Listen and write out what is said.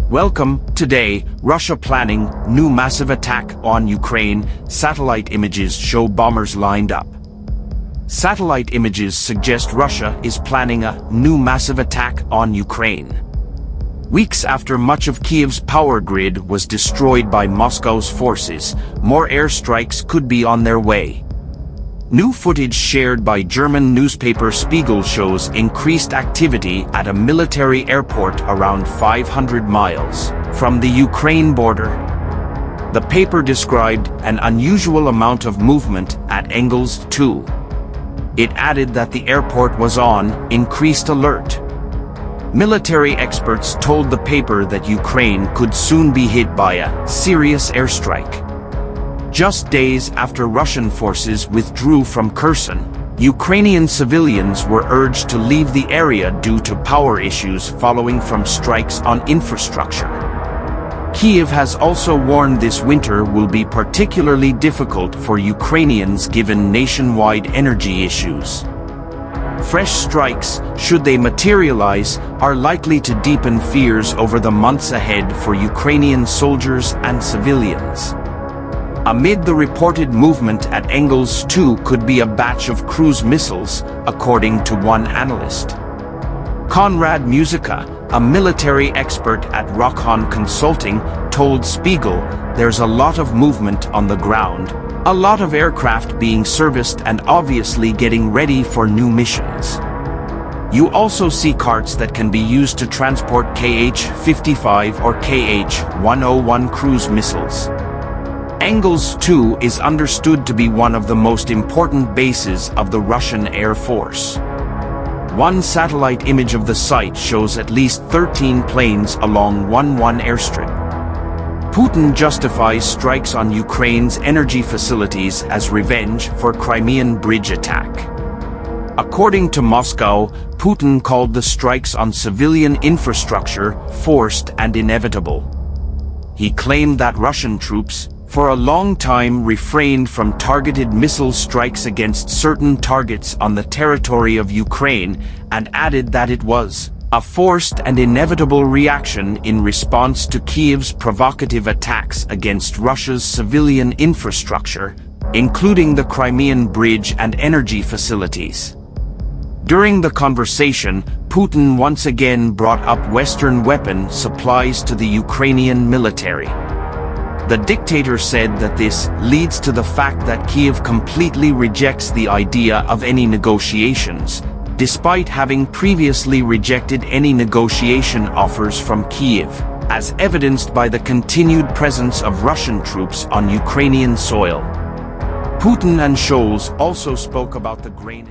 Welcome. Today, Russia planning new massive attack on Ukraine. Satellite images show bombers lined up. Satellite images suggest Russia is planning a new massive attack on Ukraine. Weeks after much of Kiev's power grid was destroyed by Moscow's forces, more airstrikes could be on their way. New footage shared by German newspaper Spiegel shows increased activity at a military airport around 500 miles from the Ukraine border. The paper described an unusual amount of movement at Engels 2. It added that the airport was on increased alert. Military experts told the paper that Ukraine could soon be hit by a serious airstrike. Just days after Russian forces withdrew from Kherson, Ukrainian civilians were urged to leave the area due to power issues following from strikes on infrastructure. Kiev has also warned this winter will be particularly difficult for Ukrainians given nationwide energy issues. Fresh strikes, should they materialize, are likely to deepen fears over the months ahead for Ukrainian soldiers and civilians. Amid the reported movement at Engels 2 could be a batch of cruise missiles, according to one analyst. Konrad Musica, a military expert at Rockhan Consulting, told Spiegel, "There's a lot of movement on the ground, a lot of aircraft being serviced and obviously getting ready for new missions. You also see carts that can be used to transport Kh-55 or Kh-101 cruise missiles." Engels 2 is understood to be one of the most important bases of the Russian Air Force. One satellite image of the site shows at least 13 planes along one airstrip. Putin justifies strikes on Ukraine's energy facilities as revenge for Crimean bridge attack. According to Moscow, Putin called the strikes on civilian infrastructure forced and inevitable. He claimed that Russian troops, for a long time, refrained from targeted missile strikes against certain targets on the territory of Ukraine, and added that it was a forced and inevitable reaction in response to Kiev's provocative attacks against Russia's civilian infrastructure, including the Crimean bridge and energy facilities. During the conversation, Putin once again brought up Western weapon supplies to the Ukrainian military. The dictator said that this leads to the fact that Kiev completely rejects the idea of any negotiations, despite having previously rejected any negotiation offers from Kiev, as evidenced by the continued presence of Russian troops on Ukrainian soil. Putin and Scholz also spoke about the grain